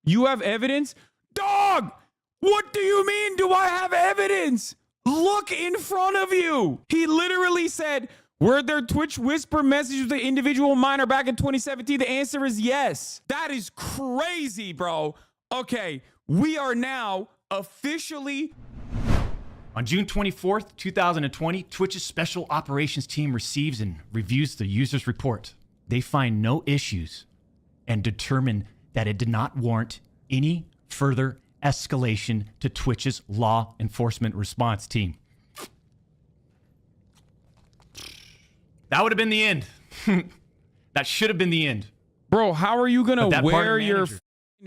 You have evidence? Dog! What do you mean, do I have evidence? Look in front of you. He literally said, were there Twitch whisper messages with the individual minor back in 2017? The answer is yes. That is crazy, bro. Okay, we are now officially... On June 24th, 2020, Twitch's special operations team receives and reviews the user's report. They find no issues and determine that it did not warrant any further escalation to Twitch's law enforcement response team. That would have been the end. That should have been the end. Bro, how are you going to wear your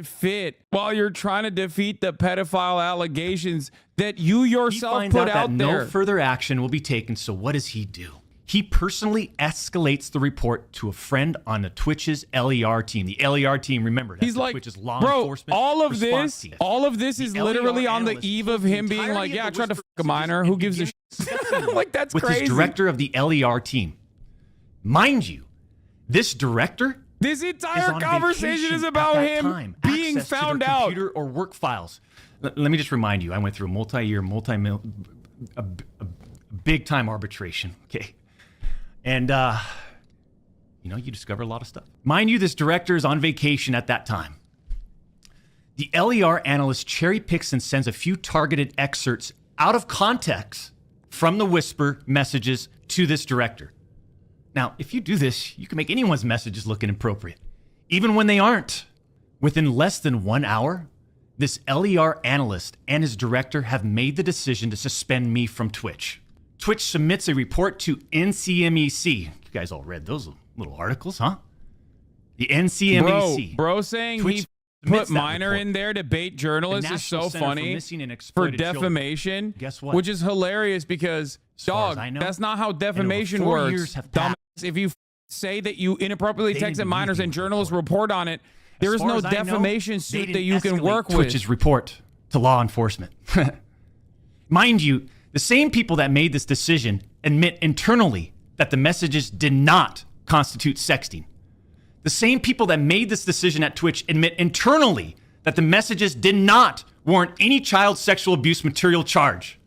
fit while you're trying to defeat the pedophile allegations that you yourself put out there? No further action will be taken, so what does he do? He personally escalates the report to a friend on the Twitch's LER team. The LER team, remember, that's Twitch's law enforcement response team. All of this is literally on the eve of him being like, yeah, I tried to fuck a minor. Who gives a shit? Like, that's crazy. With his director of the LER team. Mind you, this director... This entire conversation is about him being found out. Computer or work files. Let me just remind you, I went through a multi-year, big-time arbitration. Okay. And, you discover a lot of stuff. Mind you, this director is on vacation at that time. The LER analyst cherry picks and sends a few targeted excerpts out of context from the whisper messages to this director. Now, if you do this, you can make anyone's messages look inappropriate, even when they aren't. Within less than 1 hour, this LER analyst and his director have made the decision to suspend me from Twitch. Twitch submits a report to NCMEC. You guys all read those little articles, huh? The NCMEC. Bro saying Twitch he put minor in there to bait journalists is so funny for defamation. Guess what? Which is hilarious because, dog, that's not how defamation works. If you say that you inappropriately texted minors and journalists report on it, there is no defamation suit that you can work with. Twitch's report to law enforcement. Mind you, the same people that made this decision admit internally that the messages did not constitute sexting. The same people that made this decision at Twitch admit internally that the messages did not warrant any child sexual abuse material charge.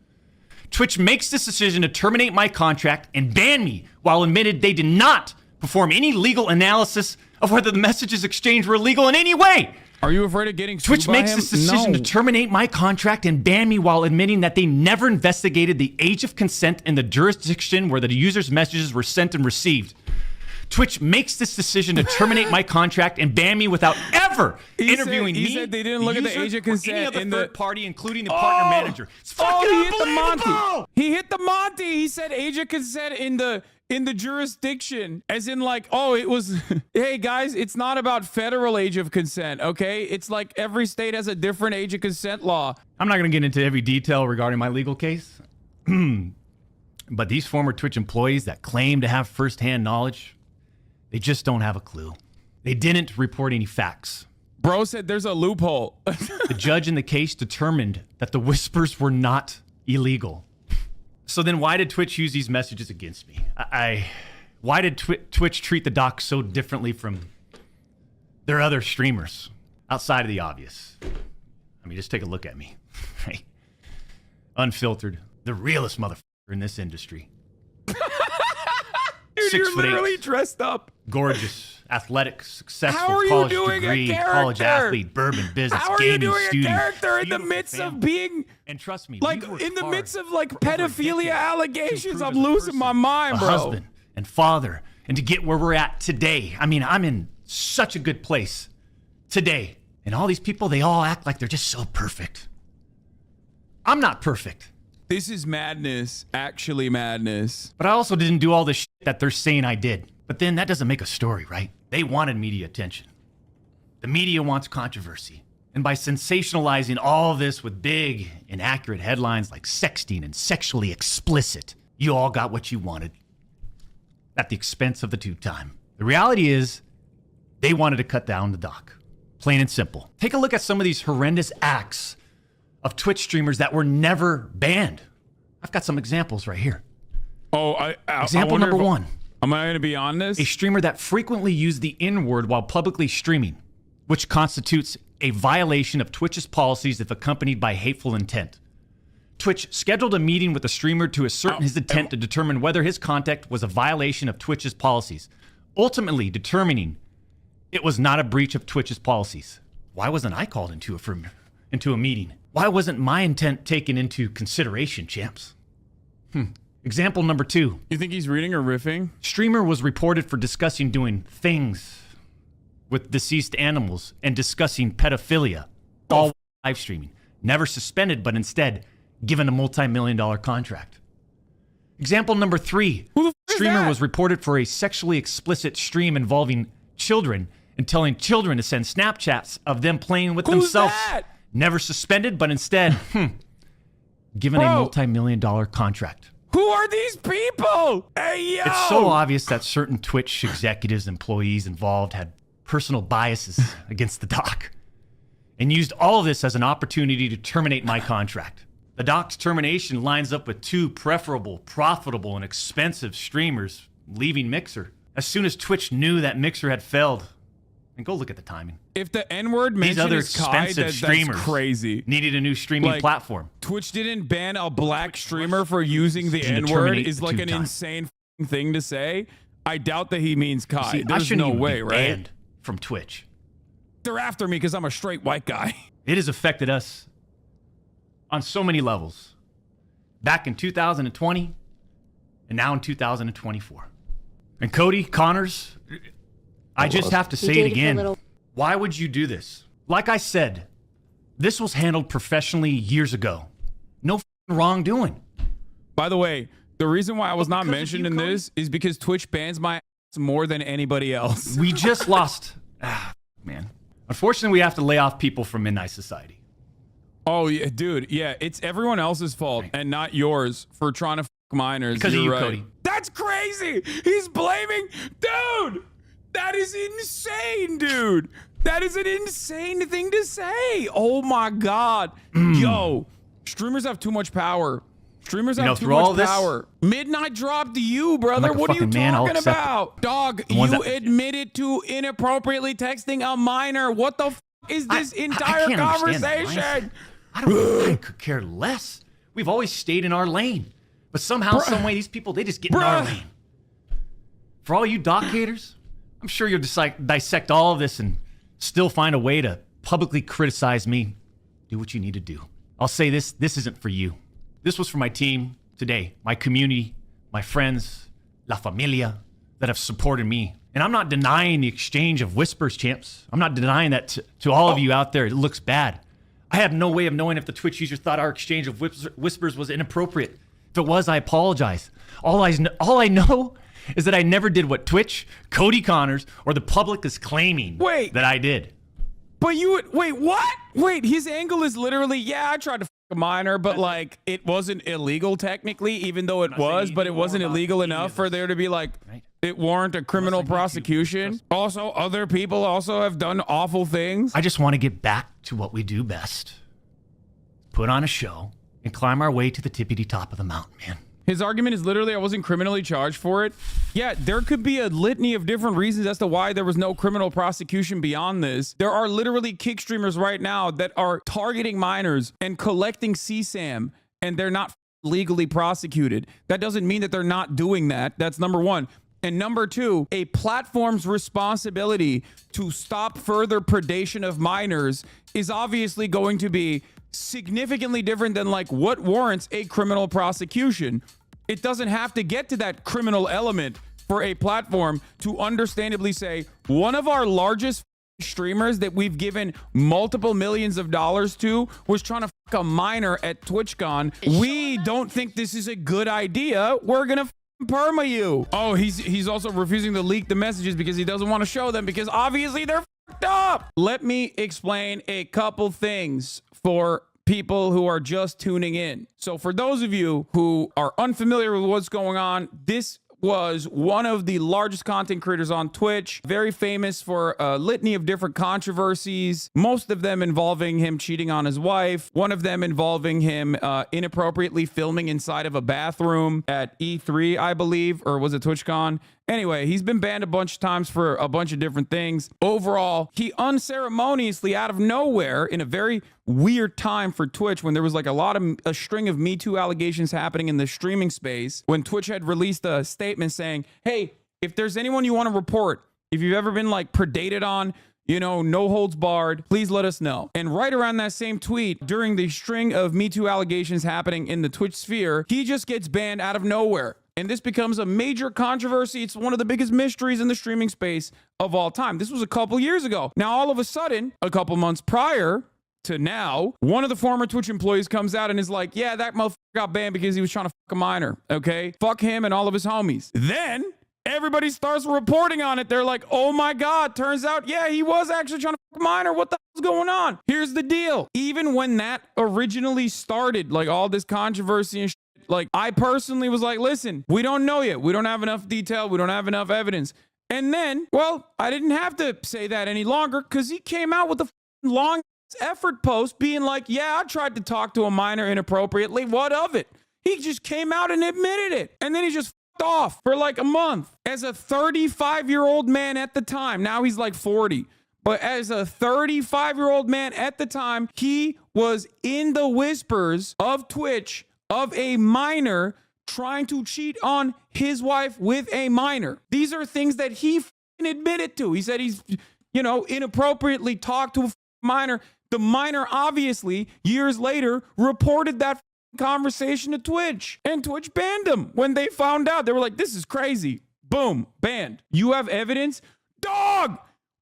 Twitch makes this decision to terminate my contract and ban me while admitted they did not perform any legal analysis of whether the messages exchanged were illegal in any way. Are you afraid of getting sued Twitch by makes him? this decision to terminate my contract and ban me while admitting that they never investigated the age of consent in the jurisdiction where the user's messages were sent and received. Twitch makes this decision to terminate my contract and ban me without ever interviewing me. He said they didn't look at the age of consent any other in third party, including the partner manager. It's fucking he hit the unbelievable! Monty. He hit the Monty. He said age of consent in the jurisdiction, as in like, oh, it was. Hey guys, it's not about federal age of consent. Okay, it's like every state has a different age of consent law. I'm not going to get into every detail regarding my legal case, but these former Twitch employees that claim to have firsthand knowledge, they just don't have a clue. They didn't report any facts. Bro said there's a loophole. The judge in the case determined that the whispers were not illegal. So then why did Twitch use these messages against me? Why did Twitch treat the doc so differently from their other streamers outside of the obvious? I mean, just take a look at me. Unfiltered. The realest motherfucker in this industry. Dude, you're literally dressed up. Gorgeous, athletic, successful, college degree, college athlete, bourbon business, How are gaming you doing student. a character in the midst of being, and trust me, like in the midst of like pedophilia allegations? I'm losing my mind, bro. A husband and father, and to get where we're at today. I mean, I'm in such a good place today, and all these people, they all act like they're just so perfect. I'm not perfect. This is madness, actually madness. But I also didn't do all this shit that they're saying I did. But then that doesn't make a story, right? They wanted media attention. The media wants controversy. And by sensationalizing all this with big, inaccurate headlines like sexting and sexually explicit, you all got what you wanted at the expense of the tube time. The reality is, they wanted to cut down the doc. Plain and simple. Take a look at some of these horrendous acts of Twitch streamers that were never banned. I've got some examples right here. Example number one. Am I going to be on this? A streamer that frequently used the N-word while publicly streaming, which constitutes a violation of Twitch's policies if accompanied by hateful intent. Twitch scheduled a meeting with the streamer to ascertain his intent to determine whether his conduct was a violation of Twitch's policies, ultimately determining it was not a breach of Twitch's policies. Why wasn't I called into a meeting? Why wasn't my intent taken into consideration, champs? Example number 2. You think he's reading or riffing? Streamer was reported for discussing doing things with deceased animals and discussing pedophilia, all live streaming. Never suspended, but instead given a multi-million-dollar contract. Example number 3. Streamer was reported for a sexually explicit stream involving children and telling children to send Snapchats of them playing with themselves. That? Never suspended, but instead given a multi-million-dollar contract. Who are these people? Hey, yo! It's so obvious that certain Twitch executives, employees involved had personal biases against the doc and used all of this as an opportunity to terminate my contract. The doc's termination lines up with 2 preferable, profitable, and expensive streamers leaving Mixer as soon as Twitch knew that Mixer had failed. And go look at the timing. If the N-word These mention other is Kai, expensive streamers that's crazy. Needed a new streaming platform. Twitch didn't ban a black streamer for using the Didn't N-word terminate is like the an 2 times. insane thing to say. I doubt that he means Kai. See, I There's shouldn't no even way, be right? banned from Twitch. They're after me because I'm a straight white guy. It has affected us on so many levels. Back in 2020 and now in 2024. And Cody, Connors, I just have to say it again. Why would you do this? Like I said, this was handled professionally years ago. No wrongdoing. By the way, the reason why I was not because of mentioned you, in Cody? this is because Twitch bans my ass more than anybody else. We just lost. Man. Unfortunately, we have to lay off people from Midnight Society. Oh, yeah, dude. Yeah, it's everyone else's fault and not yours for trying to minors. Because of You're you, right. Cody. That's crazy. He's blaming. Dude, that is insane, dude. That is an insane thing to say. Oh, my God. Yo, streamers have too much power. Streamers have too much power. Midnight dropped you, brother. like a What are you fucking man, I'll talking accept about? Dog, The ones you that- admitted to inappropriately texting a minor. What the is this entire can't understand that conversation? I could care less. We've always stayed in our lane. But somehow, some way, these people, they just get in our lane. For all you doc haters, I'm sure you'll dissect all of this and still find a way to publicly criticize me. Do what you need to do. I'll say this isn't for you. This was for my team today, my community, my friends, La Familia that have supported me. And I'm not denying the exchange of whispers, champs. I'm not denying that to all of you out there. It looks bad. I have no way of knowing if the Twitch user thought our exchange of whispers was inappropriate. If it was, I apologize. All I know is that I never did what Twitch, Cody Connors, or the public is claiming that I did. But wait, what? Wait, his angle is literally, yeah, I tried to a minor, but like it wasn't illegal technically, even though it was, but it wasn't illegal enough for there to be like it warrant a criminal prosecution. Also, other people also have done awful things. I just want to get back to what we do best. Put on a show and climb our way to the tippity top of the mountain, man. His argument is literally, I wasn't criminally charged for it. Yeah, there could be a litany of different reasons as to why there was no criminal prosecution beyond this. There are literally kick streamers right now that are targeting minors and collecting CSAM, and they're not legally prosecuted. That doesn't mean that they're not doing that. That's number one. And number two, a platform's responsibility to stop further predation of minors is obviously going to be significantly different than like what warrants a criminal prosecution. It doesn't have to get to that criminal element for a platform to understandably say one of our largest streamers that we've given multiple millions of dollars to was trying to fuck a minor at TwitchCon. We don't think this is a good idea. We're gonna perma you. Oh, he's also refusing to leak the messages because he doesn't want to show them because obviously they're fucked up. Let me explain a couple things for people who are just tuning in. So for those of you who are unfamiliar with what's going on, this was one of the largest content creators on Twitch, very famous for a litany of different controversies, most of them involving him cheating on his wife, one of them involving him inappropriately filming inside of a bathroom at E3, I believe, or was it TwitchCon? Anyway, he's been banned a bunch of times for a bunch of different things. Overall, he unceremoniously, out of nowhere, in a very weird time for Twitch, when there was like a string of Me Too allegations happening in the streaming space, when Twitch had released a statement saying, hey, if there's anyone you want to report, if you've ever been like predated on, you know, no holds barred, please let us know. And right around that same tweet, during the string of Me Too allegations happening in the Twitch sphere, he just gets banned out of nowhere. And this becomes a major controversy. It's one of the biggest mysteries in the streaming space of all time. This was a couple years ago. Now, all of a sudden, a couple months prior to now, one of the former Twitch employees comes out and is like, yeah, that motherfucker got banned because he was trying to fuck a minor. Okay? Fuck him and all of his homies. Then everybody starts reporting on it. They're like, oh my God, turns out, yeah, he was actually trying to fuck a minor. What the hell's going on? Here's the deal. Even when that originally started, like all this controversy and shit, like, I personally was like, listen, we don't know yet. We don't have enough detail. We don't have enough evidence. And then, well, I didn't have to say that any longer because he came out with a long effort post being like, yeah, I tried to talk to a minor inappropriately. What of it? He just came out and admitted it. And then he just fucked off for like a month. As a 35-year-old man at the time, now he's like 40. But as a 35-year-old man at the time, he was in the whispers of Twitch of a minor trying to cheat on his wife with a minor. These are things that he admitted to. He said he's, you know, inappropriately talked to a minor. The minor, obviously, years later, reported that conversation to Twitch. And Twitch banned him when they found out. They were like, this is crazy. Boom, banned. You have evidence? Dog!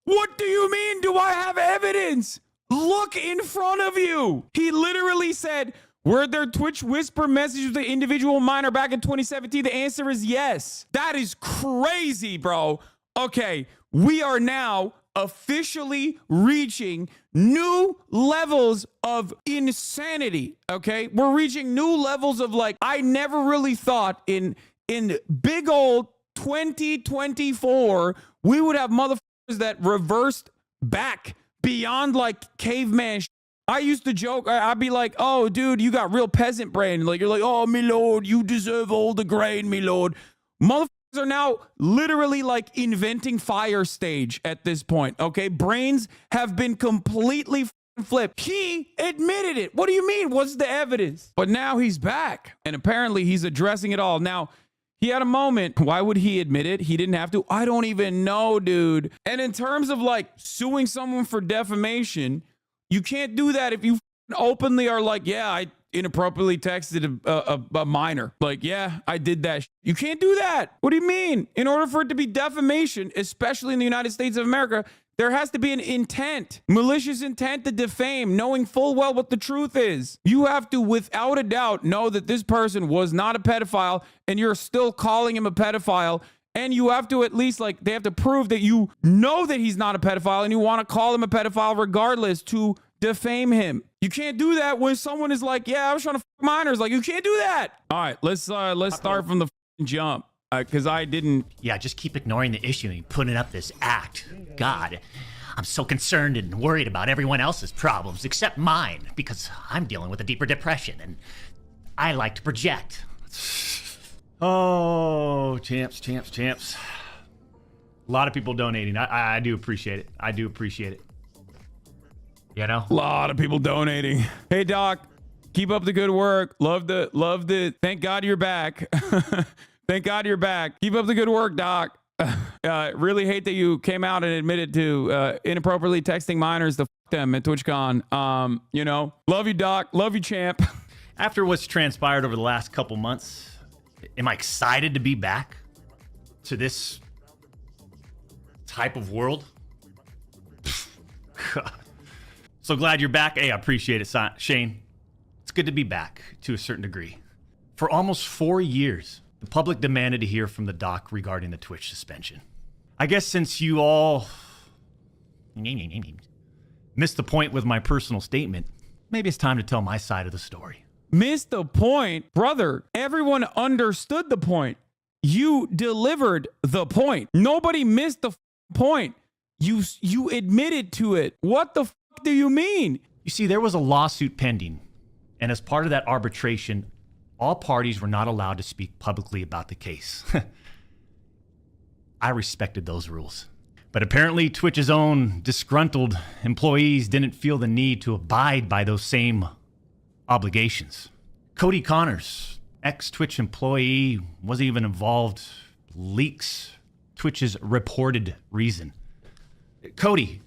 What do you mean, do I have evidence? Look in front of you. He literally said, were there Twitch whisper messages with the individual minor back in 2017? The answer is yes. That is crazy, bro. Okay, we are now officially reaching new levels of insanity, okay? We're reaching new levels of, like, I never really thought in big old 2024 we would have motherfuckers that reversed back beyond, like, caveman shit. I used to joke, I'd be like, oh, dude, you got real peasant brain. Like, you're like, oh, me lord, you deserve all the grain, me lord. Motherfuckers are now literally like inventing fire stage at this point, okay? Brains have been completely flipped. He admitted it. What do you mean? What's the evidence? But now he's back, and apparently he's addressing it all. Now, he had a moment. Why would he admit it? He didn't have to. I don't even know, dude. And in terms of like suing someone for defamation, you can't do that if you openly are like, yeah, I inappropriately texted a minor. Like, yeah, I did that. You can't do that. What do you mean? In order for it to be defamation, especially in the United States of America, there has to be an intent, malicious intent to defame, knowing full well what the truth is. You have to, without a doubt, know that this person was not a pedophile and you're still calling him a pedophile. And you have to at least, like, they have to prove that you know that he's not a pedophile and you want to call him a pedophile regardless to defame him. You can't do that when someone is like, yeah, I was trying to fuck minors. Like, you can't do that. All right, let's start from the jump. Because I didn't. Yeah, just keep ignoring the issue and putting up this act. God, I'm so concerned and worried about everyone else's problems except mine because I'm dealing with a deeper depression and I like to project. Oh, champs. A lot of people donating. I do appreciate it. I do appreciate it. You know? A lot of people donating. Hey, Doc, keep up the good work. Love the, thank God you're back. Thank God you're back. Keep up the good work, Doc. Really hate that you came out and admitted to inappropriately texting minors to fuck them at TwitchCon. You know, love you, Doc. Love you, champ. After what's transpired over the last couple months, am I excited to be back to this type of world? So glad you're back. Hey, I appreciate it, Shane. It's good to be back to a certain degree. For almost 4 years, the public demanded to hear from the doc regarding the Twitch suspension. I guess since you all missed the point with my personal statement, maybe it's time to tell my side of the story. Missed the point? Brother, everyone understood the point. You delivered the point. Nobody missed the point. You admitted to it. What the do you mean? You see, there was a lawsuit pending, and as part of that arbitration, all parties were not allowed to speak publicly about the case. I respected those rules. But apparently Twitch's own disgruntled employees didn't feel the need to abide by those same obligations. Cody Connors, ex-Twitch employee, wasn't even involved, leaks Twitch's reported reason. Cody,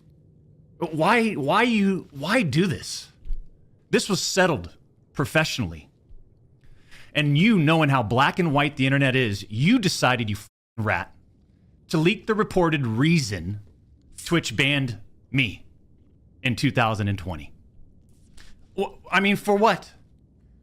why do this? This was settled professionally. And you, knowing how black and white the internet is, you decided, you rat, to leak the reported reason Twitch banned me in 2020. I mean, for what?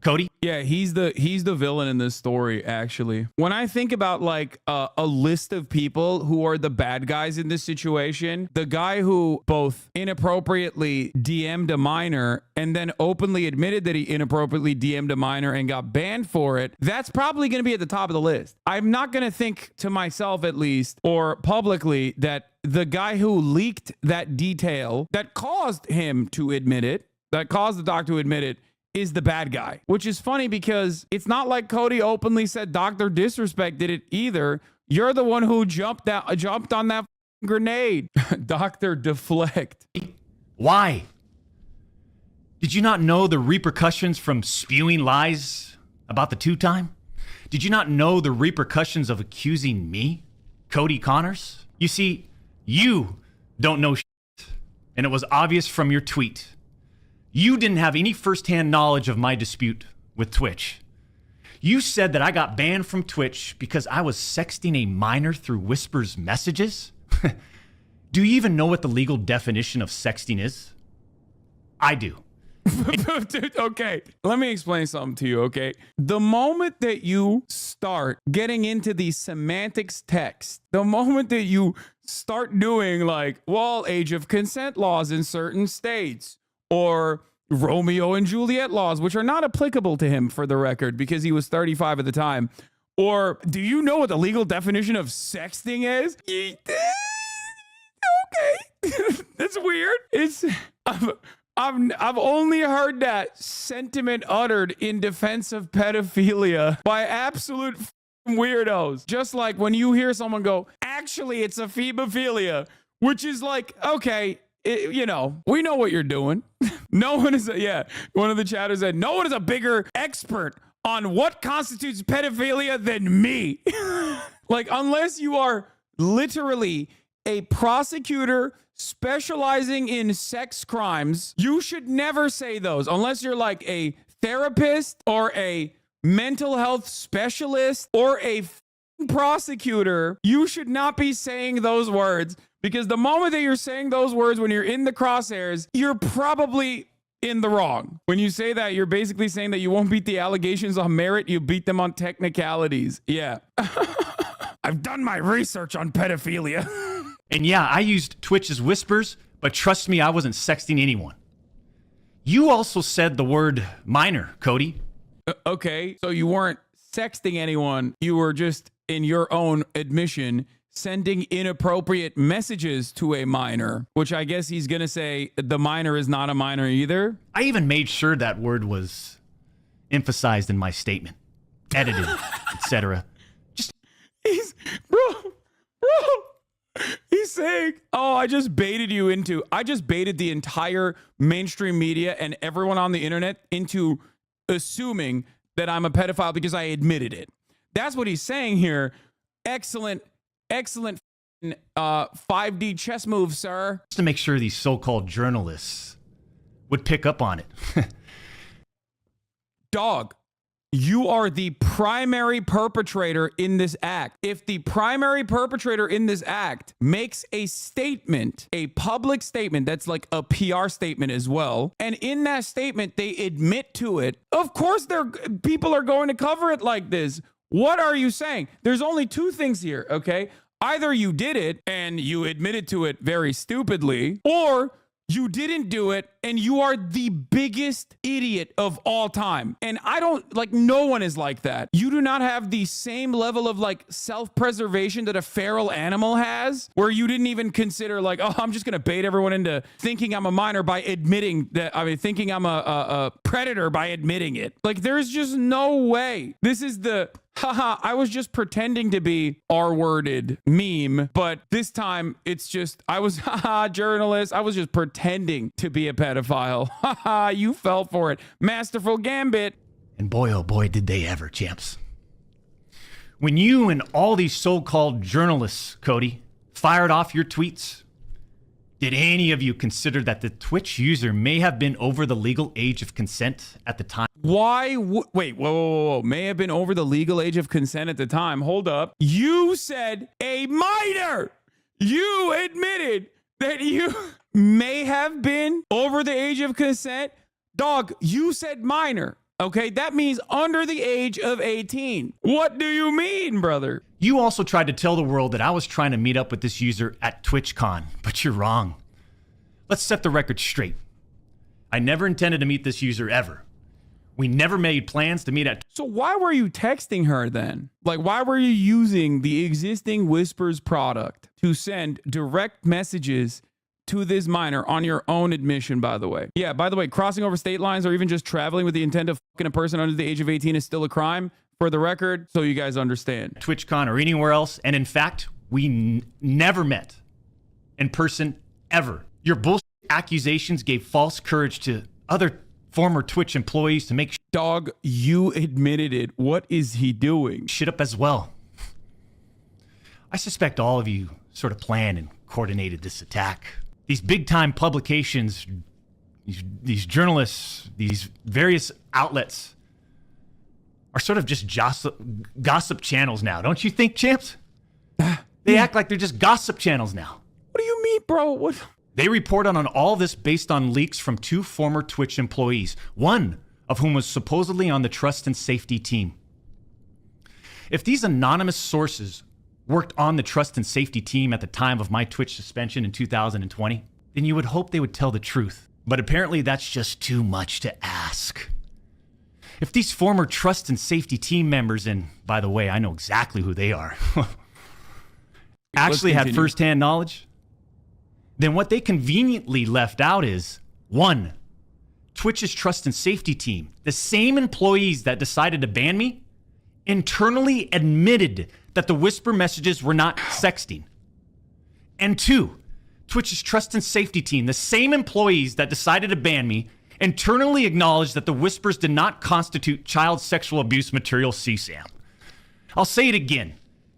Cody? Yeah, he's the villain in this story, actually. When I think about like a list of people who are the bad guys in this situation, the guy who both inappropriately DM'd a minor and then openly admitted that he inappropriately DM'd a minor and got banned for it, that's probably going to be at the top of the list. I'm not going to think to myself, at least, or publicly, that the guy who leaked that detail that caused him to admit it, that caused the doc to admit it, is the bad guy, which is funny because it's not like Cody openly said Dr. Disrespect did it either. You're the one who jumped on that grenade. Dr. Deflect. Why? Did you not know the repercussions from spewing lies about the two-time? Did you not know the repercussions of accusing me, Cody Connors? You see, you don't know shit, and it was obvious from your tweet. You didn't have any firsthand knowledge of my dispute with Twitch. You said that I got banned from Twitch because I was sexting a minor through Whisper's messages? Do you even know what the legal definition of sexting is? I do. Dude, okay, let me explain something to you, okay? The moment that you start getting into the semantics text, the moment that you start doing like, well, age of consent laws in certain states, or Romeo and Juliet laws, which are not applicable to him for the record because he was 35 at the time. Or do you know what the legal definition of sexting is? Okay. That's weird. I've only heard that sentiment uttered in defense of pedophilia by absolute weirdos. Just like when you hear someone go, actually, it's a phebophilia, which is like, okay, we know what you're doing. No one is, one of the chatters said, no one is a bigger expert on what constitutes pedophilia than me. Like, unless you are literally a prosecutor specializing in sex crimes, you should never say those. Unless you're like a therapist or a mental health specialist or a prosecutor, you should not be saying those words. Because the moment that you're saying those words when you're in the crosshairs, you're probably in the wrong. When you say that, you're basically saying that you won't beat the allegations on merit, you beat them on technicalities. Yeah. I've done my research on pedophilia. And yeah, I used Twitch's whispers, but trust me, I wasn't sexting anyone. You also said the word minor, Cody. Okay, so you weren't sexting anyone. You were just, in your own admission, sending inappropriate messages to a minor, which I guess he's going to say the minor is not a minor either. I even made sure that word was emphasized in my statement, edited, etc. He's saying, oh, I just baited the entire mainstream media and everyone on the internet into assuming that I'm a pedophile because I admitted it. That's what he's saying here. Excellent 5D chess move, sir. Just to make sure these so-called journalists would pick up on it. Dog, you are the primary perpetrator in this act. If the primary perpetrator in this act makes a statement, a public statement, that's like a PR statement as well, and in that statement they admit to it, of course people are going to cover it like this. What are you saying? There's only two things here, okay? Either you did it and you admitted to it very stupidly, or you didn't do it and you are the biggest idiot of all time. And no one is like that. You do not have the same level of like self-preservation that a feral animal has, where you didn't even consider like, oh, I'm just going to bait everyone into thinking I'm a minor by admitting that, thinking I'm a predator by admitting it. Like, there's just no way. This is the haha, I was just pretending to be R-worded meme, but this time it's just, I was, haha, journalist. I was just pretending to be a pedophile. Haha, you fell for it. Masterful gambit. And boy, oh boy, did they ever, champs. When you and all these so-called journalists, Cody, fired off your tweets, did any of you consider that the Twitch user may have been over the legal age of consent at the time? Why? Wait, whoa. May have been over the legal age of consent at the time. Hold up. You said a minor. You admitted that you may have been over the age of consent. Dog, you said minor. Okay, that means under the age of 18. What do you mean, brother? You also tried to tell the world that I was trying to meet up with this user at TwitchCon, but you're wrong. Let's set the record straight. I never intended to meet this user ever. We never made plans to meet at... So why were you texting her then? Like, why were you using the existing Whispers product to send direct messages to this minor on your own admission, by the way? Yeah, by the way, crossing over state lines or even just traveling with the intent of fucking a person under the age of 18 is still a crime, for the record, so you guys understand. TwitchCon or anywhere else, and in fact, we never met in person ever. Your bullshit accusations gave false courage to other former Twitch employees to make Dog, you admitted it. What is he doing? shit up as well. I suspect all of you sort of planned and coordinated this attack. These big-time publications, these journalists, these various outlets are sort of just gossip channels now. Don't you think, champs? They act like they're just gossip channels now. What do you mean, bro? What? They reported on all this based on leaks from 2 former Twitch employees, one of whom was supposedly on the trust and safety team. If these anonymous sources worked on the trust and safety team at the time of my Twitch suspension in 2020, then you would hope they would tell the truth. But apparently that's just too much to ask. If these former trust and safety team members, and by the way, I know exactly who they are, actually had firsthand knowledge, then what they conveniently left out is, 1, Twitch's trust and safety team, the same employees that decided to ban me, internally admitted that the whisper messages were not sexting. And 2, Twitch's trust and safety team, the same employees that decided to ban me, internally acknowledged that the whispers did not constitute child sexual abuse material CSAM. I'll say it again.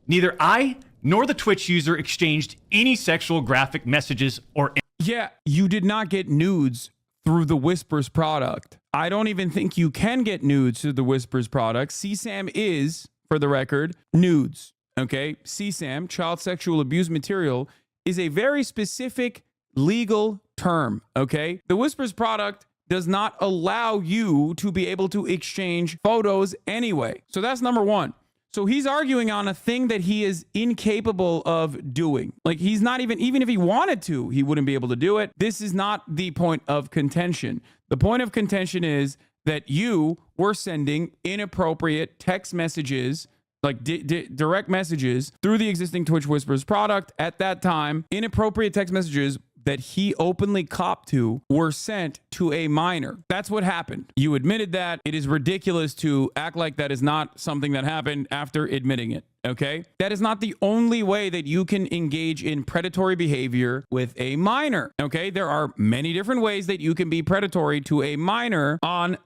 Neither I nor the Twitch user exchanged any sexual graphic messages or... Yeah, you did not get nudes through the Whispers product. I don't even think you can get nudes through the Whispers product. CSAM is, for the record, nudes. Okay? CSAM, child sexual abuse material, is a very specific legal term. Okay? The Whispers product does not allow you to be able to exchange photos anyway. So that's number one. So he's arguing on a thing that he is incapable of doing. Like, he's not even if he wanted to, he wouldn't be able to do it. This is not the point of contention. The point of contention is that you were sending inappropriate text messages, like direct messages through the existing Twitch Whispers product at that time. Inappropriate text messages that he openly copped to were sent to a minor. That's what happened. You admitted that. It is ridiculous to act like that is not something that happened after admitting it. Okay? That is not the only way that you can engage in predatory behavior with a minor. Okay? There are many different ways that you can be predatory to a minor on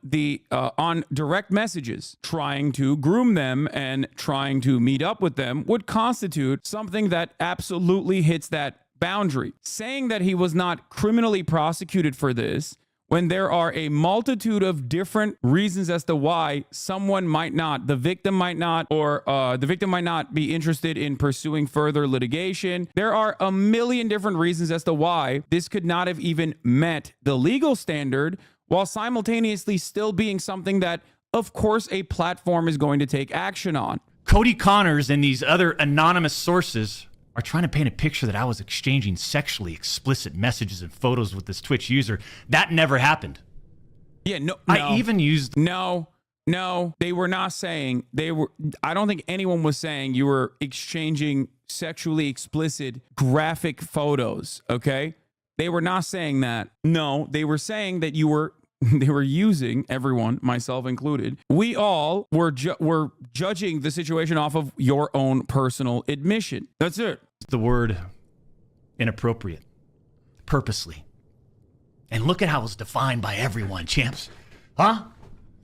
direct messages. Trying to groom them and trying to meet up with them would constitute something that absolutely hits that boundary. Saying that he was not criminally prosecuted for this when there are a multitude of different reasons as to why someone might not, the victim might not, or the victim might not be interested in pursuing further litigation. There are a million different reasons as to why this could not have even met the legal standard while simultaneously still being something that, of course, a platform is going to take action on. Cody Connors and these other anonymous sources are trying to paint a picture that I was exchanging sexually explicit messages and photos with this Twitch user. That never happened. Yeah, no. I even used... No, they were not saying they were. I don't think anyone was saying you were exchanging sexually explicit graphic photos, okay? They were not saying that. No, they were saying that you were they were using, everyone, myself included. We all were judging the situation off of your own personal admission. That's it. The word inappropriate, purposely. And look at how it's defined by everyone, champs. Huh?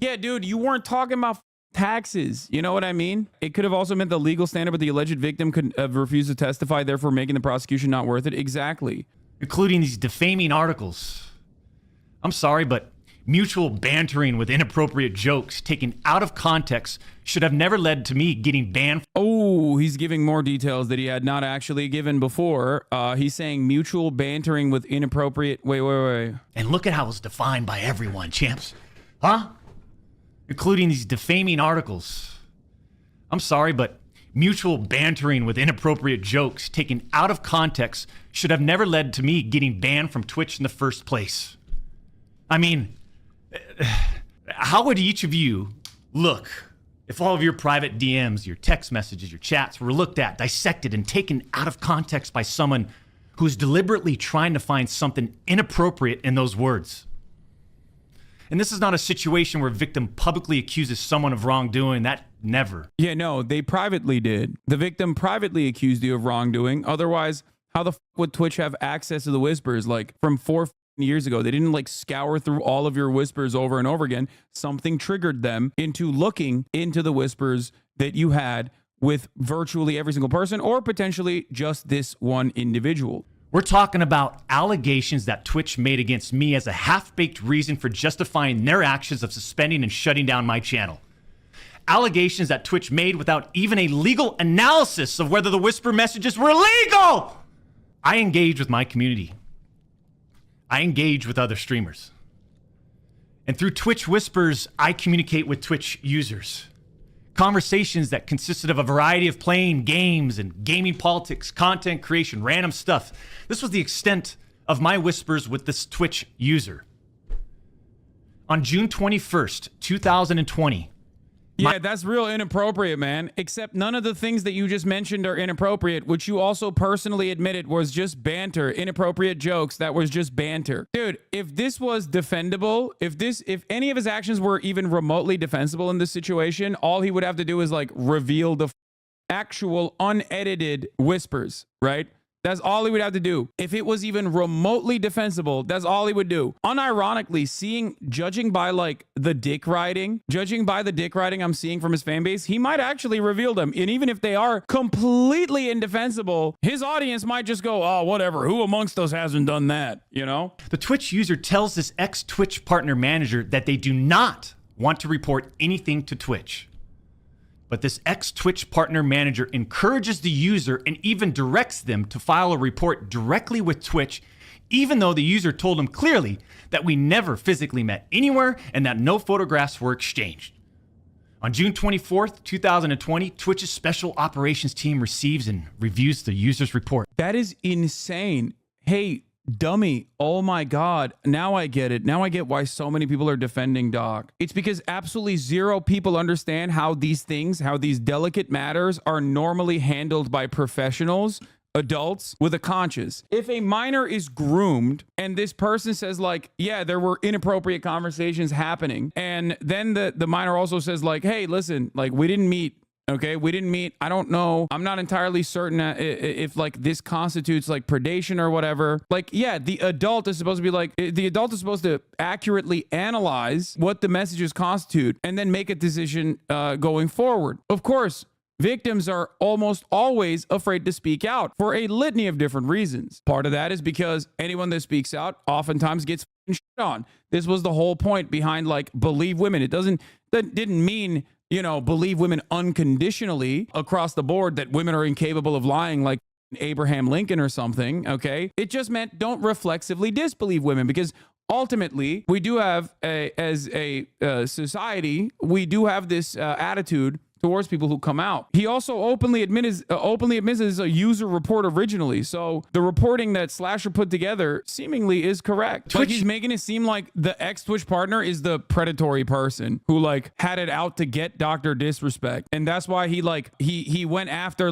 Yeah, dude, you weren't talking about taxes. You know what I mean? It could have also meant the legal standard, but the alleged victim could have refused to testify, therefore making the prosecution not worth it. Exactly. Including these defaming articles. I'm sorry, but mutual bantering with inappropriate jokes taken out of context should have never led to me getting banned. Oh, he's giving more details that he had not actually given before. He's saying mutual bantering with inappropriate... Wait. And look at how it's defined by everyone, champs. Huh? Including these defaming articles. I'm sorry, but mutual bantering with inappropriate jokes taken out of context should have never led to me getting banned from Twitch in the first place. I mean, how would each of you look if all of your private DMs, your text messages, your chats were looked at, dissected, and taken out of context by someone who's deliberately trying to find something inappropriate in those words? And this is not a situation where a victim publicly accuses someone of wrongdoing. That never. Yeah, no, they privately did. The victim privately accused you of wrongdoing. Otherwise, how the would Twitch have access to the whispers? Like from 4 years ago, they didn't like scour through all of your whispers over and over again. Something triggered them into looking into the whispers that you had with virtually every single person, or potentially just this one individual. We're talking about allegations that Twitch made against me as a half-baked reason for justifying their actions of suspending and shutting down my channel. Allegations that Twitch made without even a legal analysis of whether the whisper messages were legal. I engage with my community. I engage with other streamers. And through Twitch whispers, I communicate with Twitch users. Conversations that consisted of a variety of playing games and gaming politics, content creation, random stuff. This was the extent of my whispers with this Twitch user. On June 21st, 2020. Yeah, that's real inappropriate, man. Except none of the things that you just mentioned are inappropriate, which you also personally admitted was just banter, inappropriate jokes. That was just banter. Dude, if this was defendable, if any of his actions were even remotely defensible in this situation, all he would have to do is like reveal the actual unedited whispers, right? That's all he would have to do. If it was even remotely defensible, that's all he would do. Unironically, judging by the dick riding I'm seeing from his fan base, he might actually reveal them. And even if they are completely indefensible, his audience might just go, oh, whatever. Who amongst us hasn't done that? You know? The Twitch user tells this ex-Twitch partner manager that they do not want to report anything to Twitch. But this ex-Twitch partner manager encourages the user and even directs them to file a report directly with Twitch, even though the user told him clearly that we never physically met anywhere and that no photographs were exchanged. On June 24th, 2020, Twitch's special operations team receives and reviews the user's report. That is insane. Hey, dummy. Oh my God. Now I get it. Now I get why so many people are defending Doc. It's because absolutely zero people understand how these delicate matters are normally handled by professionals, adults with a conscience. If a minor is groomed and this person says yeah, there were inappropriate conversations happening, and then the minor also says hey, listen, we didn't meet. Okay, we didn't meet. I don't know. I'm not entirely certain if this constitutes predation or whatever. Yeah, the adult is supposed to be the adult is supposed to accurately analyze what the messages constitute and then make a decision going forward. Of course, victims are almost always afraid to speak out for a litany of different reasons. Part of that is because anyone that speaks out oftentimes gets shit on. This was the whole point behind believe women. That didn't mean believe women unconditionally across the board, that women are incapable of lying like Abraham Lincoln or something, okay? It just meant don't reflexively disbelieve women, because ultimately we do have, as a society, we do have this attitude towards people who come out. He also openly admits as a user report originally. So the reporting that Slasher put together seemingly is correct. He's making it seem like the ex-Twitch partner is the predatory person who had it out to get Dr. Disrespect. And that's why he went after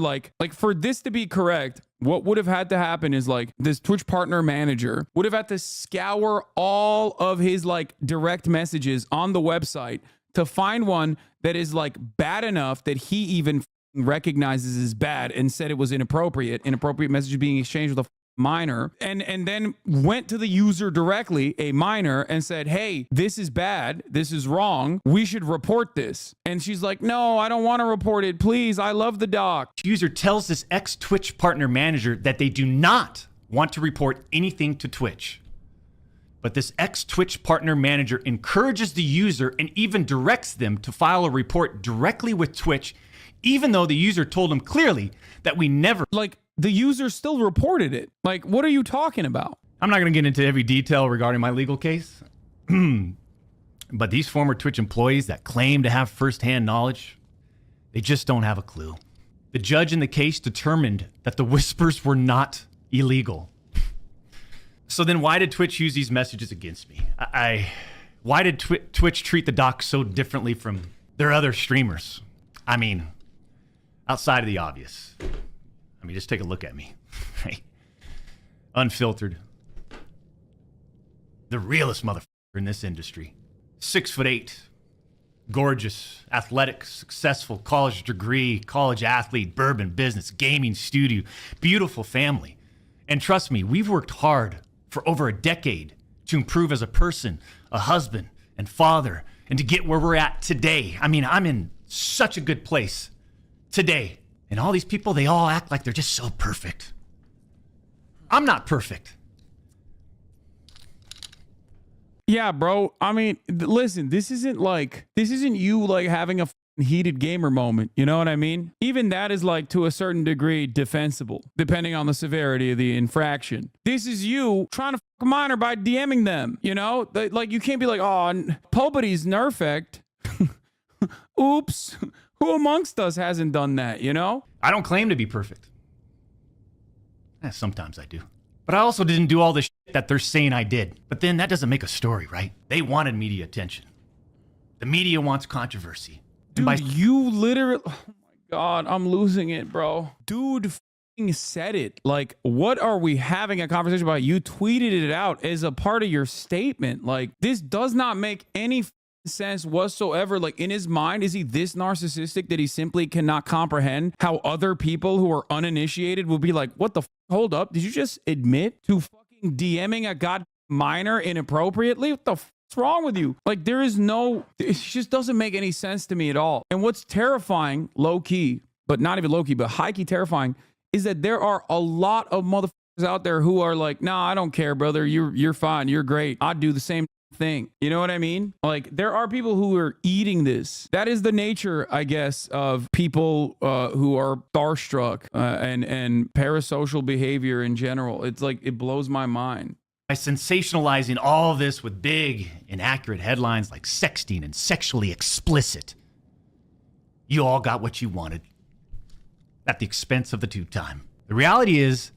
for this to be correct, what would have had to happen is like this Twitch partner manager would have had to scour all of his like direct messages on the website to find one that is like bad enough that he even recognizes as bad and said it was inappropriate messages being exchanged with a minor, and then went to the user directly, a minor, and said, hey, this is bad, this is wrong, we should report this. And she's like, no, I don't want to report it, please, I love the doc. The user tells this ex-Twitch partner manager that they do not want to report anything to Twitch. But this ex-Twitch partner manager encourages the user and even directs them to file a report directly with Twitch, even though the user told him clearly that we never... Like, the user still reported it. Like, what are you talking about? I'm not going to get into every detail regarding my legal case. But these former Twitch employees that claim to have firsthand knowledge, they just don't have a clue. The judge in the case determined that the whispers were not illegal. So then why did Twitch use these messages against me? Why did Twitch treat the doc so differently from their other streamers? I mean, outside of the obvious. I mean, just take a look at me. Unfiltered. The realest motherfucker in this industry. 6'8", gorgeous, athletic, successful, college degree, college athlete, bourbon business, gaming studio, beautiful family. And trust me, we've worked hard for over a decade to improve as a person, a husband, and father, and to get where we're at today. I mean, I'm in such a good place today. And all these people, they all act like they're just so perfect. I'm not perfect. Yeah, bro. I mean, listen, this isn't you like having a heated gamer moment. You know what I mean? Even that is like to a certain degree defensible, depending on the severity of the infraction. This is you trying to fuck a minor by DMing them. You know, like you can't be like, oh, Pobody's nerfect. Oops. Who amongst us hasn't done that, you know? I don't claim to be perfect. Sometimes I do. But I also didn't do all the shit that they're saying I did. But then that doesn't make a story, right? They wanted media attention. The media wants controversy. Dude, you literally... Oh my God, I'm losing it, bro. Dude f***ing said it. Like, what are we having a conversation about? You tweeted it out as a part of your statement. Like, this does not make any sense whatsoever. Like, in his mind, is he this narcissistic that he simply cannot comprehend how other people who are uninitiated will be like, what the hold up, did you just admit to fucking DMing a god minor inappropriately? What the what's wrong with you? Like, there is no, it just doesn't make any sense to me at all. And what's terrifying, low-key, but not even low-key, but high-key terrifying, is that there are a lot of motherfuckers out there who are like, nah, I don't care, brother, you're fine, you're great, I'd do the same thing. You know what I mean? Like, there are people who are eating this. That is the nature, I guess, of people who are starstruck and parasocial behavior in general. It's like, it blows my mind. By sensationalizing all of this with big, inaccurate headlines like sexting and sexually explicit, you all got what you wanted at the expense of the tube time. The reality is,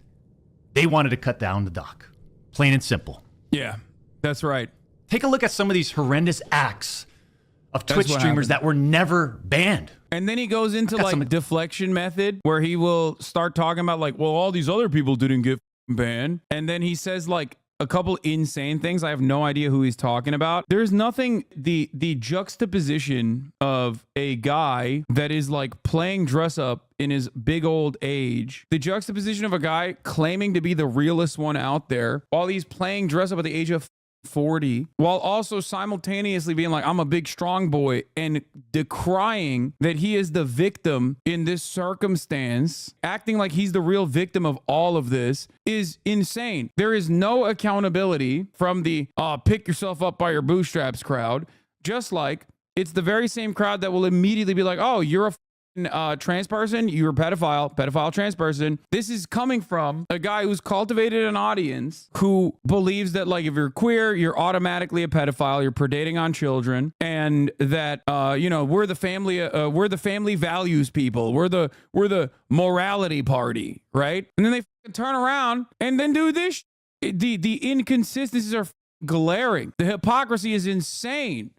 they wanted to cut down the doc. Plain and simple. Yeah, that's right. Take a look at some of these horrendous acts of Twitch streamers that were never banned. And then he goes into like deflection method where he will start talking about like, well, all these other people didn't get banned. And then he says like a couple insane things. I have no idea who he's talking about. There's nothing, the juxtaposition of a guy that is like playing dress up in his big old age, the juxtaposition of a guy claiming to be the realest one out there while he's playing dress up at the age of 40, while also simultaneously being like, I'm a big strong boy, and decrying that he is the victim in this circumstance, acting like he's the real victim of all of this, is insane. There is no accountability from the pick yourself up by your bootstraps crowd, just like it's the very same crowd that will immediately be like, oh, you're a trans person, you're a pedophile trans person. This is coming from a guy who's cultivated an audience who believes that like if you're queer, you're automatically a pedophile, you're predating on children, and that you know, we're the family values people, we're the morality party, right? And then they turn around and then do this. The inconsistencies are glaring. The hypocrisy is insane.